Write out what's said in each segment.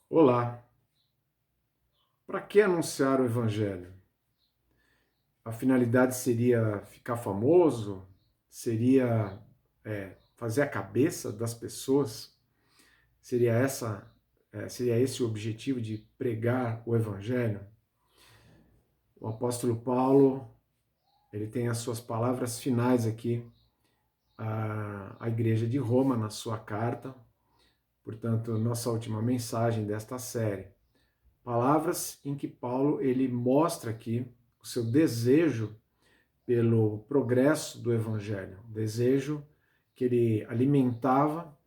Olá, para que anunciar o Evangelho? A finalidade seria ficar famoso? Seria fazer a cabeça das pessoas? Seria seria esse o objetivo de pregar o Evangelho? O apóstolo Paulo, ele tem as suas palavras finais aqui à igreja de Roma na sua carta, portanto, nossa última mensagem desta série. Palavras em que Paulo ele mostra aqui o seu desejo pelo progresso do Evangelho, o desejo que ele alimentava,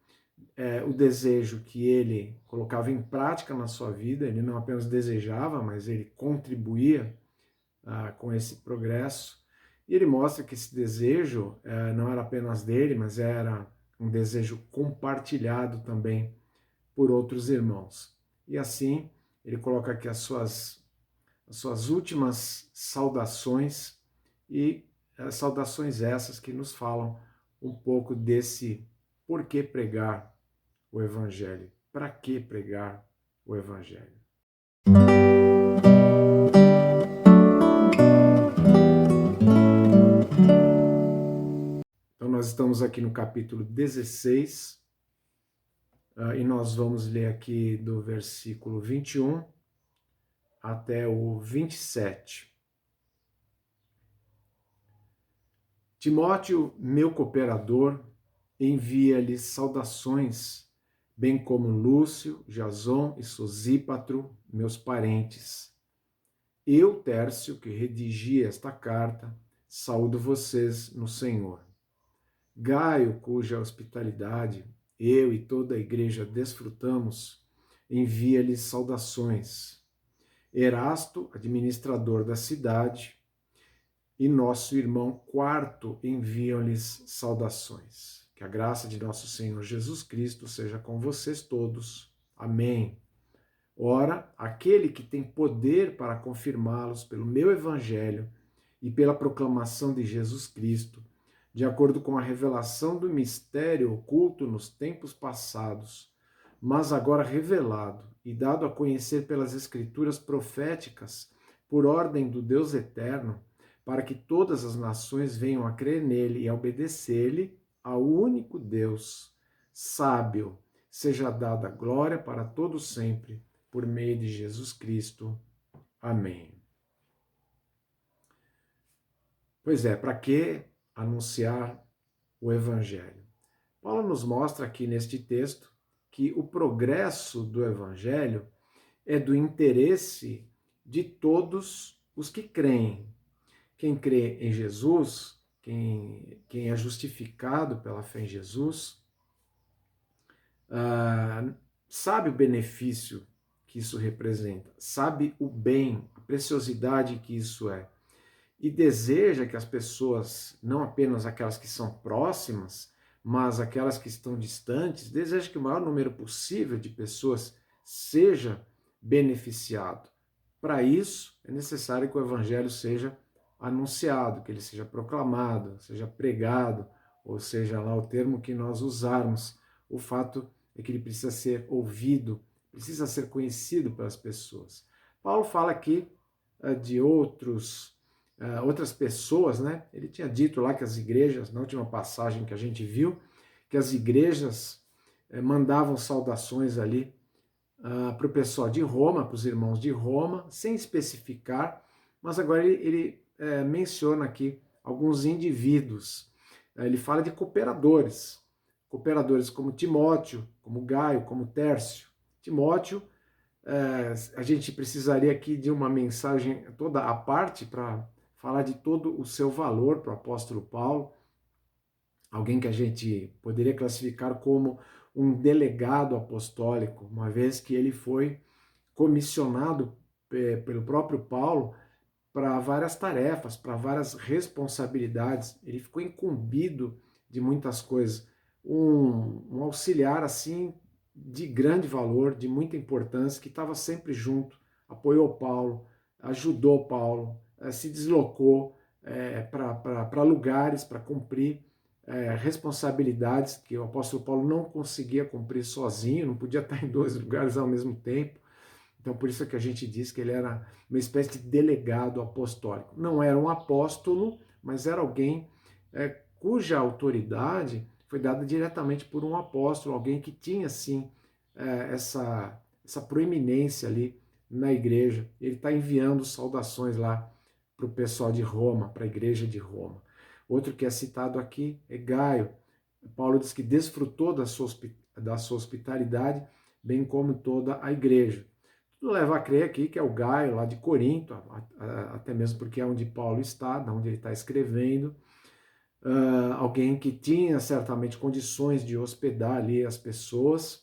o desejo que ele colocava em prática na sua vida, ele não apenas desejava, mas ele contribuía com esse progresso. E ele mostra que esse desejo não era apenas dele, mas era um desejo compartilhado também por outros irmãos. E assim, ele coloca aqui as suas últimas saudações, e saudações essas que nos falam um pouco desse por que pregar o Evangelho, para que pregar o Evangelho. Então, nós estamos aqui no capítulo 16, e nós vamos ler aqui do versículo 21 até o 27. Timóteo, meu cooperador, envia-lhes saudações, bem como Lúcio, Jason e Sosípatro, meus parentes. Eu, Tércio, que redigi esta carta, saúdo vocês no Senhor. Gaio, cuja hospitalidade eu e toda a igreja desfrutamos, envia-lhes saudações. Erasto, administrador da cidade, e nosso irmão Quarto enviam-lhes saudações. Que a graça de nosso Senhor Jesus Cristo seja com vocês todos. Amém. Ora, aquele que tem poder para confirmá-los pelo meu evangelho e pela proclamação de Jesus Cristo, de acordo com a revelação do mistério oculto nos tempos passados, mas agora revelado e dado a conhecer pelas escrituras proféticas, por ordem do Deus eterno, para que todas as nações venham a crer nele e a obedecer-lhe, ao único Deus, sábio, seja dada glória para todo sempre, por meio de Jesus Cristo. Amém. Pois é, para que anunciar o Evangelho? Paulo nos mostra aqui neste texto que o progresso do Evangelho é do interesse de todos os que creem. Quem crê em Jesus, quem é justificado pela fé em Jesus, sabe o benefício que isso representa, sabe o bem, a preciosidade que isso é, e deseja que as pessoas, não apenas aquelas que são próximas, mas aquelas que estão distantes, deseja que o maior número possível de pessoas seja beneficiado. Para isso, é necessário que o Evangelho seja anunciado, que ele seja proclamado, seja pregado, ou seja lá o termo que nós usarmos. O fato é que ele precisa ser ouvido, precisa ser conhecido pelas pessoas. Paulo fala aqui de outras pessoas, né? Ele tinha dito lá que as igrejas, na última passagem que a gente viu, que as igrejas mandavam saudações ali para o pessoal de Roma, para os irmãos de Roma, sem especificar, mas agora ele menciona aqui alguns indivíduos. Ele fala de cooperadores, cooperadores como Timóteo, como Gaio, como Tércio. Timóteo, a gente precisaria aqui de uma mensagem toda à parte para falar de todo o seu valor para o apóstolo Paulo, alguém que a gente poderia classificar como um delegado apostólico, uma vez que ele foi comissionado pelo próprio Paulo para várias tarefas, para várias responsabilidades. Ele ficou incumbido de muitas coisas. Um auxiliar assim de grande valor, de muita importância, que estava sempre junto, apoiou Paulo, ajudou Paulo, se deslocou para lugares para cumprir responsabilidades que o apóstolo Paulo não conseguia cumprir sozinho, não podia estar em dois lugares ao mesmo tempo. Então, por isso é que a gente diz que ele era uma espécie de delegado apostólico. Não era um apóstolo, mas era alguém cuja autoridade foi dada diretamente por um apóstolo, alguém que tinha, sim, essa proeminência ali na igreja. Ele está enviando saudações lá para o pessoal de Roma, para a igreja de Roma. Outro que é citado aqui é Gaio. Paulo diz que desfrutou da sua hospitalidade, bem como toda a igreja. Tudo leva a crer aqui que é o Gaio, lá de Corinto, até mesmo porque é onde Paulo está, onde ele está escrevendo. Alguém que tinha certamente condições de hospedar ali as pessoas,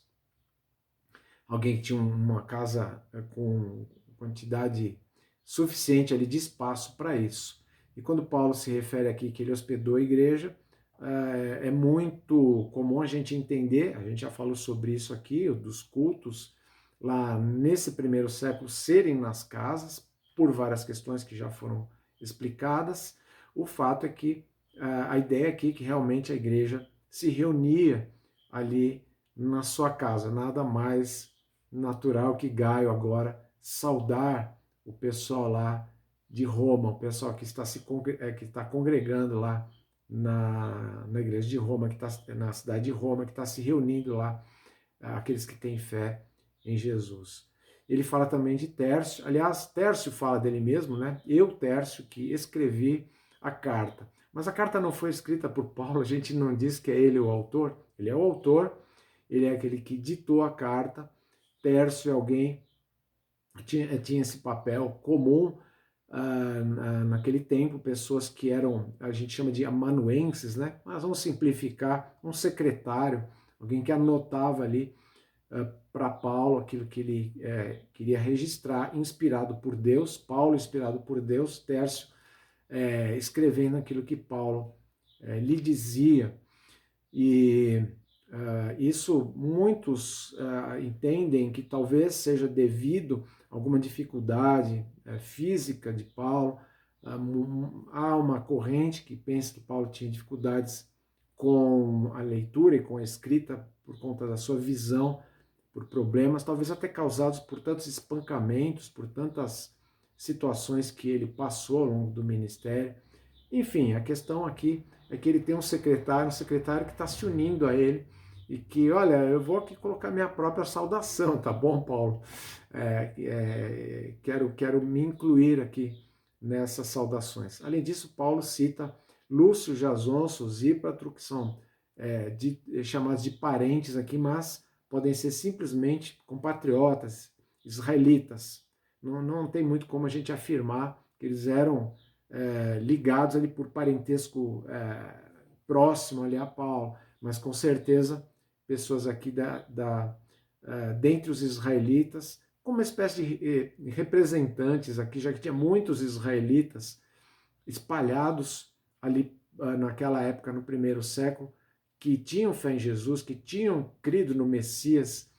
alguém que tinha uma casa com quantidade suficiente ali de espaço para isso. E quando Paulo se refere aqui que ele hospedou a igreja, é muito comum a gente entender, a gente já falou sobre isso aqui, dos cultos lá nesse primeiro século serem nas casas, por várias questões que já foram explicadas. O fato é que a ideia aqui é que realmente a igreja se reunia ali na sua casa, nada mais natural que Gaio agora saudar o pessoal lá de Roma, o pessoal que está congregando lá na igreja de Roma, que está na cidade de Roma, que está se reunindo lá, aqueles que têm fé em Jesus. Ele fala também de Tércio, aliás, Tércio fala dele mesmo, né? Eu, Tércio, que escrevi a carta. Mas a carta não foi escrita por Paulo, a gente não diz que é ele o autor, ele é o autor, ele é aquele que ditou a carta. Tércio é alguém que tinha esse papel comum naquele tempo, pessoas que eram, a gente chama de amanuenses, né? Mas vamos simplificar, um secretário, alguém que anotava ali para Paulo aquilo que ele queria registrar, inspirado por Deus, Paulo inspirado por Deus, Tércio escrevendo aquilo que Paulo lhe dizia. E isso muitos entendem que talvez seja devido a alguma dificuldade física de Paulo. Há uma corrente que pensa que Paulo tinha dificuldades com a leitura e com a escrita por conta da sua visão, por problemas, talvez até causados por tantos espancamentos, por tantas situações que ele passou ao longo do ministério. Enfim, a questão aqui é que ele tem um secretário que está se unindo a ele e que, olha, eu vou aqui colocar minha própria saudação, tá bom, Paulo? Quero me incluir aqui nessas saudações. Além disso, Paulo cita Lúcio, Jason, Sosípatro, que são chamados de parentes aqui, mas podem ser simplesmente compatriotas, israelitas. Não tem muito como a gente afirmar que eles eram ligados ali por parentesco próximo ali a Paulo, mas com certeza pessoas aqui dentre os israelitas, como uma espécie de representantes aqui, já que tinha muitos israelitas espalhados ali naquela época, no primeiro século, que tinham fé em Jesus, que tinham crido no Messias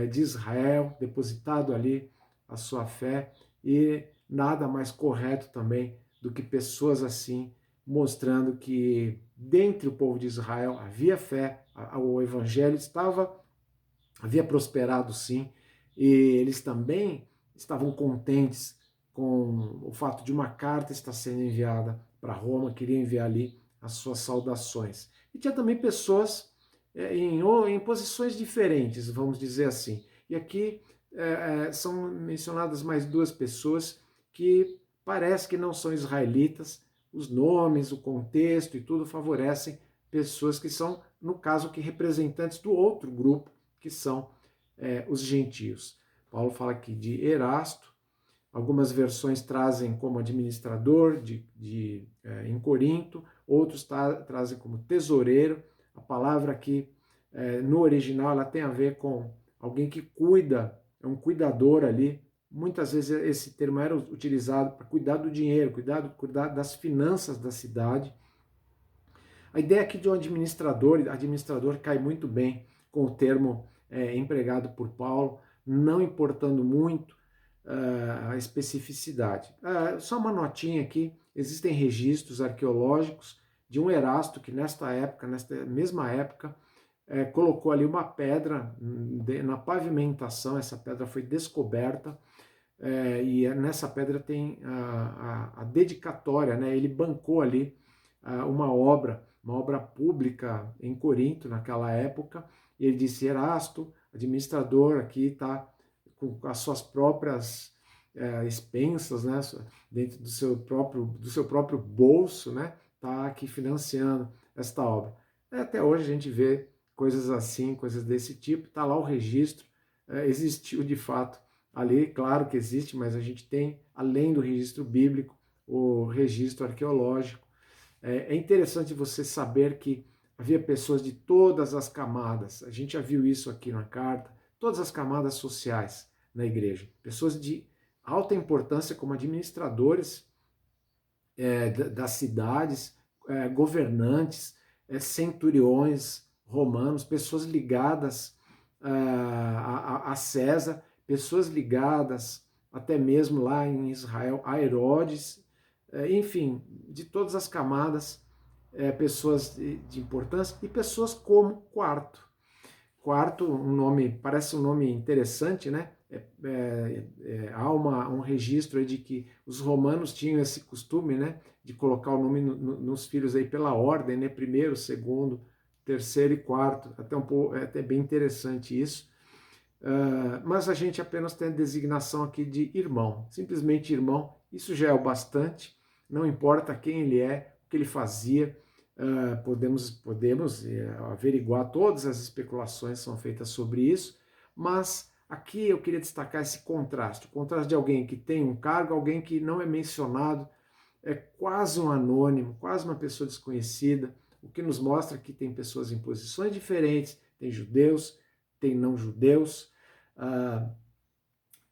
de Israel, depositado ali a sua fé, e nada mais correto também do que pessoas assim, mostrando que dentre o povo de Israel havia fé, o evangelho havia prosperado sim, e eles também estavam contentes com o fato de uma carta estar sendo enviada para Roma, queria enviar ali as suas saudações. E tinha também pessoas em posições diferentes, vamos dizer assim. E aqui são mencionadas mais duas pessoas que parece que não são israelitas, os nomes, o contexto e tudo favorecem pessoas que são, no caso aqui, representantes do outro grupo, que são os gentios. Paulo fala aqui de Erasto, algumas versões trazem como administrador em Corinto, outros trazem como tesoureiro. A palavra aqui, no original, ela tem a ver com alguém que cuida, é um cuidador ali. Muitas vezes esse termo era utilizado para cuidar do dinheiro, cuidar das finanças da cidade. A ideia aqui de um administrador cai muito bem com o termo empregado por Paulo, não importando muito a especificidade. Só uma notinha aqui, existem registros arqueológicos de um Erasto que nesta mesma época, colocou ali uma pedra na pavimentação. Essa pedra foi descoberta, e nessa pedra tem a dedicatória, né? Ele bancou ali uma obra pública em Corinto naquela época, e ele disse: Erasto, administrador, aqui está com as suas próprias expensas, né? Dentro do seu próprio bolso, né? Está aqui financiando esta obra. Até hoje a gente vê coisas assim, coisas desse tipo, está lá o registro, existiu de fato ali, claro que existe, mas a gente tem, além do registro bíblico, o registro arqueológico. É interessante você saber que havia pessoas de todas as camadas, a gente já viu isso aqui na carta, todas as camadas sociais na igreja, pessoas de alta importância como administradores das cidades, governantes, centuriões romanos, pessoas ligadas a César, pessoas ligadas até mesmo lá em Israel a Herodes, enfim, de todas as camadas, pessoas de importância, e pessoas como Quarto. Quarto, um nome, parece um nome interessante, né? Há um registro aí de que os romanos tinham esse costume, né, de colocar o nome nos filhos aí pela ordem, né, primeiro, segundo, terceiro e quarto, é até bem interessante isso. Mas a gente apenas tem a designação aqui de irmão, simplesmente irmão, isso já é o bastante, não importa quem ele é, o que ele fazia. Podemos averiguar, todas as especulações são feitas sobre isso, mas aqui eu queria destacar esse contraste, o contraste de alguém que tem um cargo, alguém que não é mencionado, é quase um anônimo, quase uma pessoa desconhecida, o que nos mostra que tem pessoas em posições diferentes, tem judeus, tem não judeus,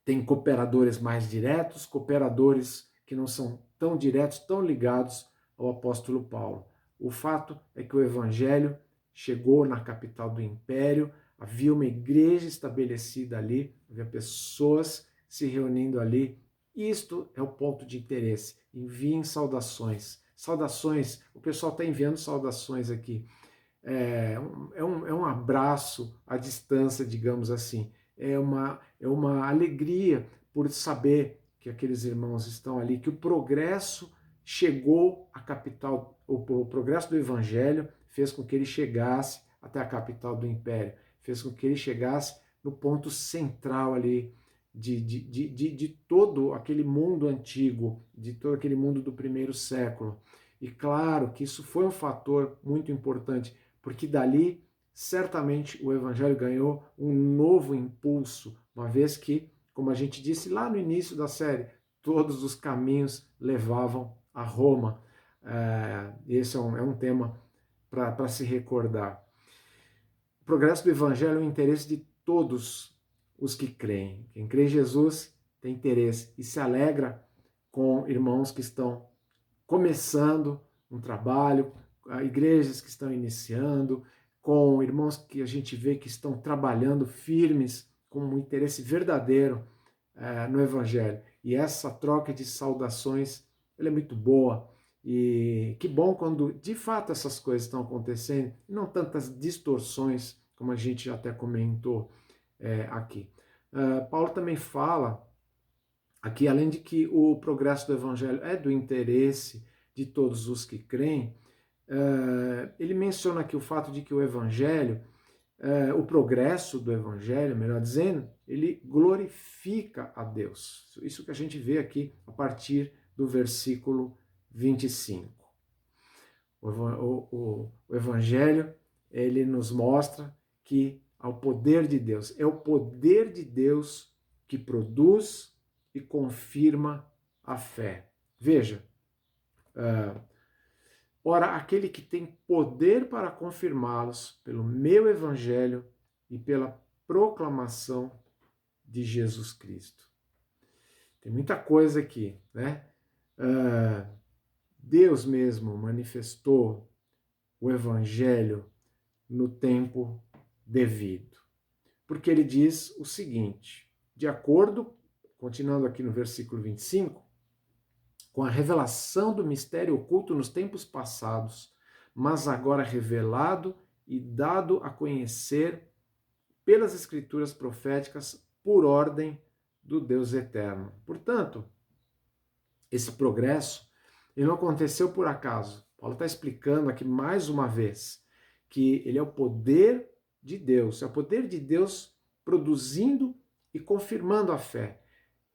tem cooperadores mais diretos, cooperadores que não são tão diretos, tão ligados ao apóstolo Paulo. O fato é que o evangelho chegou na capital do império, havia uma igreja estabelecida ali, havia pessoas se reunindo ali. Isto é o ponto de interesse. Enviem saudações. Saudações, o pessoal está enviando saudações aqui. É um abraço à distância, digamos assim. É uma alegria por saber que aqueles irmãos estão ali, que o progresso chegou à capital, o progresso do evangelho fez com que ele chegasse até a capital do império, fez com que ele chegasse no ponto central ali de todo aquele mundo antigo, de todo aquele mundo do primeiro século. E claro que isso foi um fator muito importante, porque dali certamente o evangelho ganhou um novo impulso, uma vez que, como a gente disse lá no início da série, todos os caminhos levavam a Roma. Esse é um tema para se recordar. O progresso do evangelho é o interesse de todos os que creem. Quem crê em Jesus tem interesse e se alegra com irmãos que estão começando um trabalho, igrejas que estão iniciando, com irmãos que a gente vê que estão trabalhando firmes, com um interesse verdadeiro no Evangelho. E essa troca de saudações, ela é muito boa. E que bom quando de fato essas coisas estão acontecendo, e não tantas distorções, como a gente até comentou aqui. Paulo também fala aqui, além de que o progresso do Evangelho é do interesse de todos os que creem, ele menciona aqui o fato de que o Evangelho, o progresso do Evangelho, melhor dizendo, ele glorifica a Deus. Isso que a gente vê aqui a partir do versículo 25. O Evangelho, ele nos mostra que ao poder de Deus, é o poder de Deus que produz e confirma a fé. Veja, ora, aquele que tem poder para confirmá-los pelo meu evangelho e pela proclamação de Jesus Cristo. Tem muita coisa aqui, né? Deus mesmo manifestou o evangelho no tempo devido. Porque ele diz o seguinte, de acordo, continuando aqui no versículo 25, com a revelação do mistério oculto nos tempos passados, mas agora revelado e dado a conhecer pelas escrituras proféticas por ordem do Deus eterno. Portanto, esse progresso ele não aconteceu por acaso. Paulo está explicando aqui mais uma vez que ele é o poder de Deus, é o poder de Deus produzindo e confirmando a fé,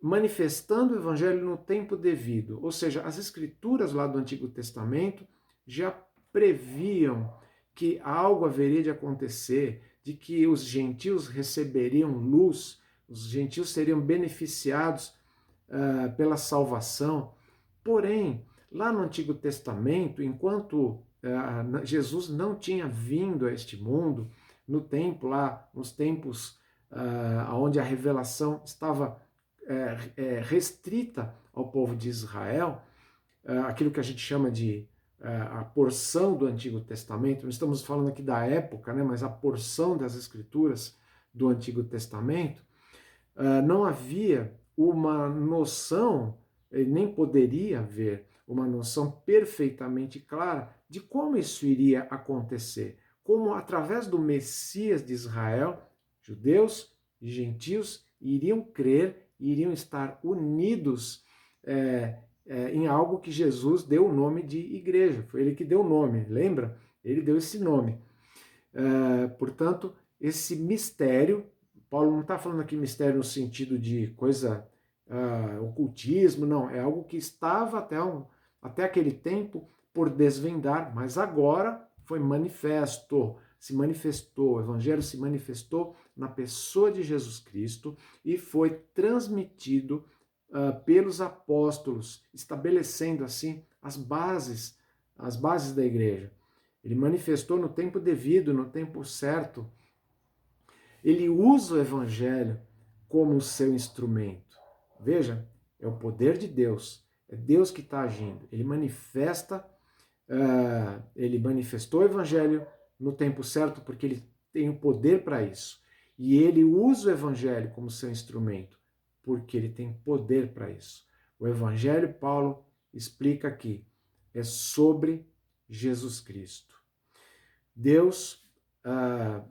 manifestando o evangelho no tempo devido. Ou seja, as escrituras lá do Antigo Testamento já previam que algo haveria de acontecer, de que os gentios receberiam luz, os gentios seriam beneficiados pela salvação. Porém, lá no Antigo Testamento, enquanto Jesus não tinha vindo a este mundo, no tempo lá, nos tempos onde a revelação estava restrita ao povo de Israel, aquilo que a gente chama de a porção do Antigo Testamento, não estamos falando aqui da época, né, mas a porção das Escrituras do Antigo Testamento, não havia uma noção, nem poderia haver uma noção perfeitamente clara de como isso iria acontecer, como através do Messias de Israel, judeus e gentios iriam crer, iriam estar unidos em algo que Jesus deu o nome de igreja. Foi ele que deu o nome, lembra? Ele deu esse nome. Portanto, esse mistério, Paulo não está falando aqui mistério no sentido de coisa, ocultismo, não, é algo que estava até aquele tempo por desvendar, mas agora foi manifesto, se manifestou, o evangelho se manifestou na pessoa de Jesus Cristo e foi transmitido pelos apóstolos, estabelecendo assim as bases da igreja. Ele manifestou no tempo devido, no tempo certo. Ele usa o evangelho como seu instrumento. Veja, é o poder de Deus, é Deus que está agindo. Ele manifestou o evangelho no tempo certo porque ele tem o poder para isso. E ele usa o evangelho como seu instrumento porque ele tem poder para isso. O evangelho, Paulo explica aqui, é sobre Jesus Cristo. Deus,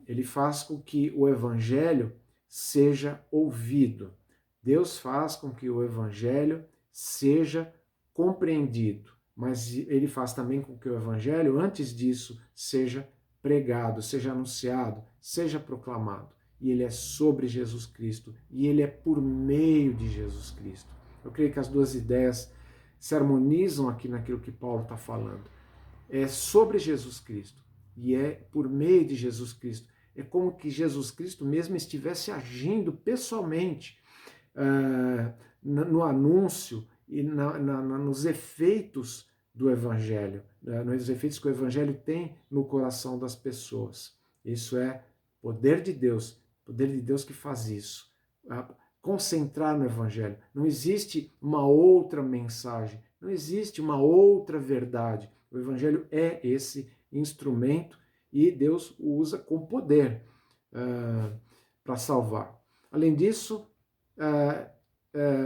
ele faz com que o evangelho seja ouvido. Deus faz com que o evangelho seja compreendido, mas ele faz também com que o evangelho, antes disso, seja pregado, seja anunciado, seja proclamado. E ele é sobre Jesus Cristo, e ele é por meio de Jesus Cristo. Eu creio que as duas ideias se harmonizam aqui naquilo que Paulo está falando. É sobre Jesus Cristo, e é por meio de Jesus Cristo. É como que Jesus Cristo mesmo estivesse agindo pessoalmente no anúncio e nos efeitos do Evangelho, nos efeitos que o Evangelho tem no coração das pessoas. Isso é poder de Deus que faz isso. Concentrar no Evangelho. Não existe uma outra mensagem, não existe uma outra verdade. O Evangelho é esse instrumento e Deus o usa com poder para salvar. Além disso,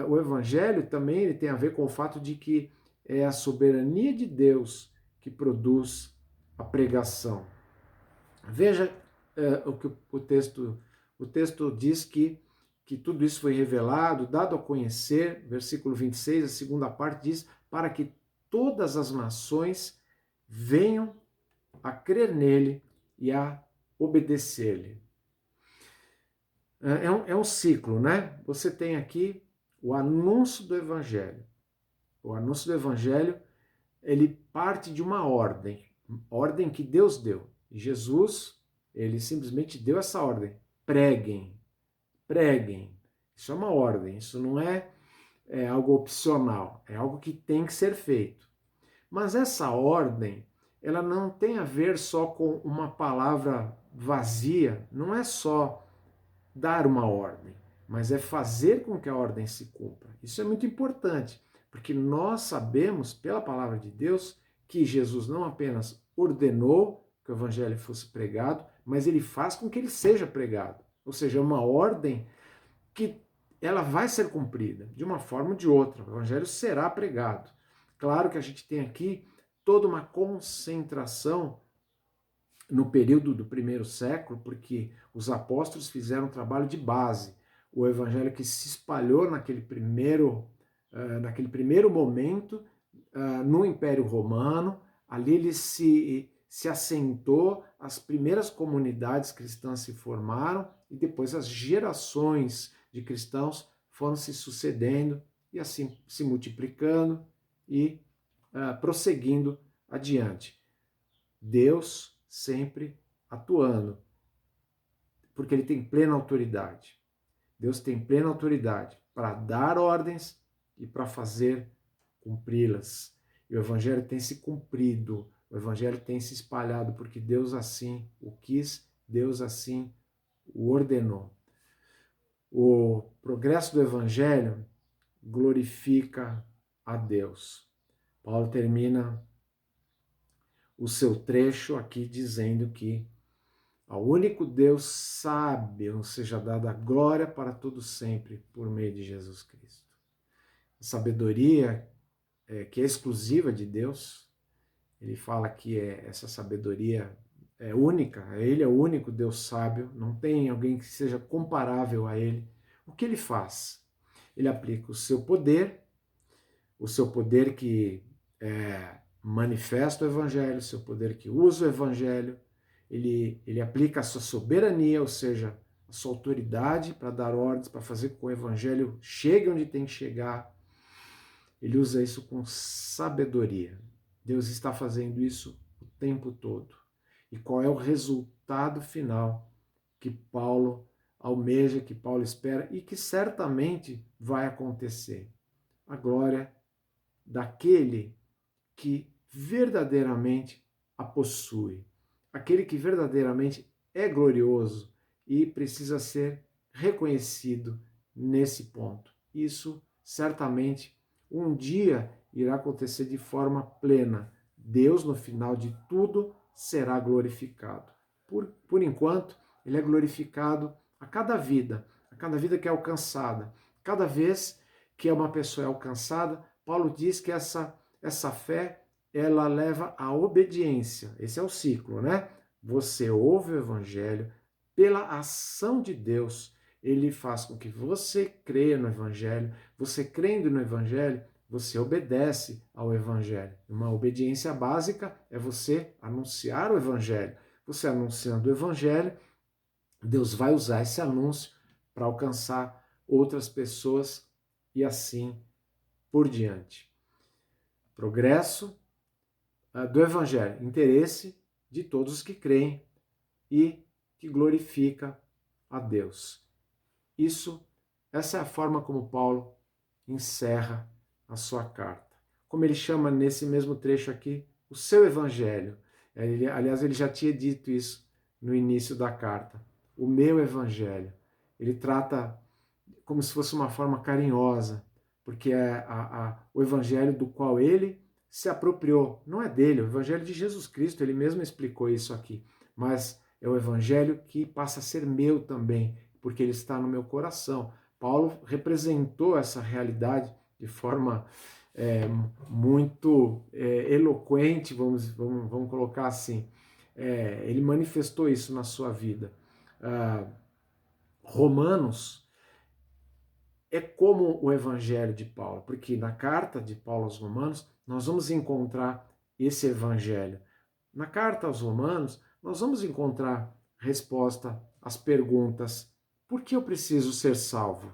o Evangelho também ele tem a ver com o fato de que é a soberania de Deus que produz a pregação. Veja o que o texto diz que tudo isso foi revelado, dado a conhecer, versículo 26, a segunda parte diz, para que todas as nações venham a crer nele e a obedecer-lhe. É um ciclo, né? Você tem aqui o anúncio do Evangelho. O anúncio do Evangelho, ele parte de uma ordem que Deus deu. E Jesus, ele simplesmente deu essa ordem. Preguem. Isso é uma ordem, isso não é algo opcional, é algo que tem que ser feito. Mas essa ordem, ela não tem a ver só com uma palavra vazia, não é só dar uma ordem, mas é fazer com que a ordem se cumpra. Isso é muito importante, porque nós sabemos, pela palavra de Deus, que Jesus não apenas ordenou que o evangelho fosse pregado, mas ele faz com que ele seja pregado. Ou seja, é uma ordem que ela vai ser cumprida, de uma forma ou de outra. O evangelho será pregado. Claro que a gente tem aqui toda uma concentração no período do primeiro século, porque os apóstolos fizeram um trabalho de base. O evangelho que se espalhou naquele primeiro momento no Império Romano, ali ele se assentou, as primeiras comunidades cristãs se formaram e depois as gerações de cristãos foram se sucedendo e assim se multiplicando e prosseguindo adiante. Deus sempre atuando, porque ele tem plena autoridade. Deus tem plena autoridade para dar ordens e para fazer cumpri-las. E o evangelho tem se cumprido, o evangelho tem se espalhado, porque Deus assim o quis, Deus assim o ordenou. O progresso do evangelho glorifica a Deus. Paulo termina o seu trecho aqui dizendo que ao único Deus sábio seja dada a glória para todo sempre por meio de Jesus Cristo. A sabedoria que é exclusiva de Deus, ele fala que essa sabedoria é única, ele é o único Deus sábio, não tem alguém que seja comparável a ele. O que ele faz? Ele aplica o seu poder que manifesta o evangelho, o seu poder que usa o evangelho, ele aplica a sua soberania, ou seja, a sua autoridade para dar ordens, para fazer com que o evangelho chegue onde tem que chegar. Ele usa isso com sabedoria. Deus está fazendo isso o tempo todo. E qual é o resultado final que Paulo almeja, que Paulo espera e que certamente vai acontecer? A glória daquele que verdadeiramente a possui. Aquele que verdadeiramente é glorioso e precisa ser reconhecido nesse ponto. Isso certamente um dia irá acontecer de forma plena. Deus, no final de tudo, será glorificado. Por enquanto, ele é glorificado a cada vida que é alcançada. Cada vez que uma pessoa é alcançada, Paulo diz que essa fé, ela leva à obediência. Esse é o ciclo, né? Você ouve o evangelho, pela ação de Deus, ele faz com que você creia no evangelho, você crendo no evangelho, você obedece ao evangelho. Uma obediência básica é você anunciar o evangelho. Você anunciando o evangelho, Deus vai usar esse anúncio para alcançar outras pessoas e assim por diante. Progresso do evangelho, interesse de todos os que creem e que glorifica a Deus. Essa é a forma como Paulo encerra a sua carta. Como ele chama nesse mesmo trecho aqui, o seu evangelho. Aliás, ele já tinha dito isso no início da carta. O meu evangelho. Ele trata como se fosse uma forma carinhosa, porque é o evangelho do qual ele se apropriou. Não é dele, é o evangelho de Jesus Cristo, ele mesmo explicou isso aqui. Mas é o evangelho que passa a ser meu também, porque ele está no meu coração. Paulo representou essa realidade de forma muito eloquente, vamos colocar assim. Ele manifestou isso na sua vida. Romanos é como o evangelho de Paulo, porque na carta de Paulo aos Romanos nós vamos encontrar esse evangelho. Na carta aos Romanos nós vamos encontrar resposta às perguntas: por que eu preciso ser salvo?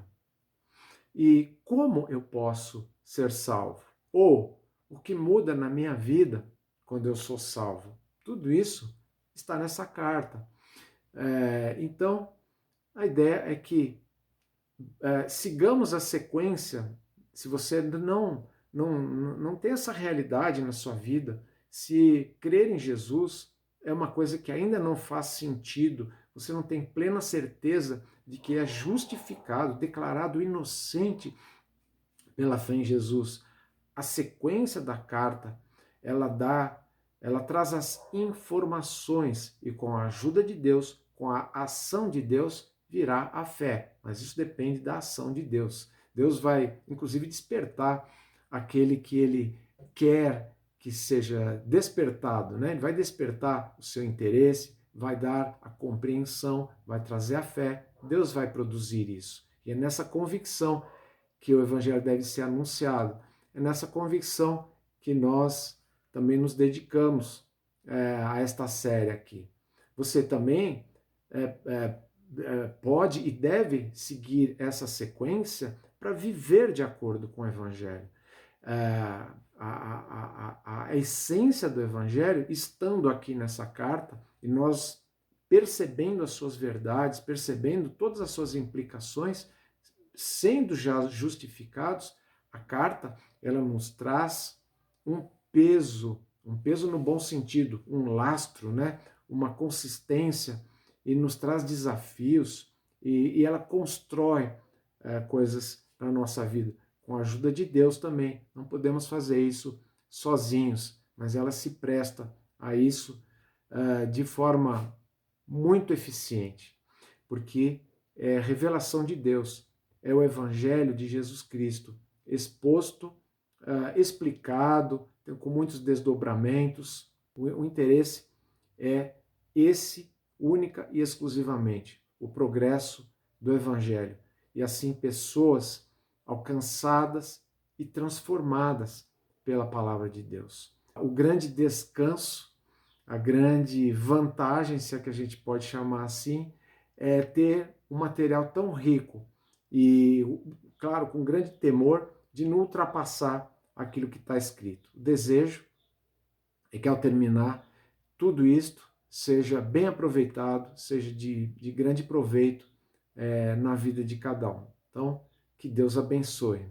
E como eu posso ser salvo? Ou o que muda na minha vida quando eu sou salvo? Tudo isso está nessa carta. Então, a ideia é que sigamos a sequência. Se você não tem essa realidade na sua vida, se crer em Jesus é uma coisa que ainda não faz sentido, você não tem plena certeza de que é justificado, declarado inocente pela fé em Jesus. A sequência da carta, ela traz as informações e com a ajuda de Deus, com a ação de Deus, virá a fé. Mas isso depende da ação de Deus. Deus vai, inclusive, despertar aquele que ele quer que seja despertado, né? Ele vai despertar o seu interesse, vai dar a compreensão, vai trazer a fé. Deus vai produzir isso. E é nessa convicção que o Evangelho deve ser anunciado. É nessa convicção que nós também nos dedicamos a esta série aqui. Você também pode e deve seguir essa sequência para viver de acordo com o Evangelho. A essência do Evangelho, estando aqui nessa carta, e nós percebendo as suas verdades, percebendo todas as suas implicações, sendo já justificados, a carta ela nos traz um peso no bom sentido, um lastro, né? Uma consistência, e nos traz desafios, e ela constrói coisas para a nossa vida, com a ajuda de Deus também. Não podemos fazer isso sozinhos, mas ela se presta a isso de forma muito eficiente, porque é revelação de Deus, é o Evangelho de Jesus Cristo, exposto, explicado, com muitos desdobramentos. O interesse é esse, única e exclusivamente, o progresso do Evangelho. E assim pessoas alcançadas e transformadas pela palavra de Deus. O grande descanso, a grande vantagem, se é que a gente pode chamar assim, é ter um material tão rico e, claro, com grande temor de não ultrapassar aquilo que está escrito. O desejo é que, ao terminar, tudo isto seja bem aproveitado, seja de grande proveito na vida de cada um. Então, que Deus abençoe.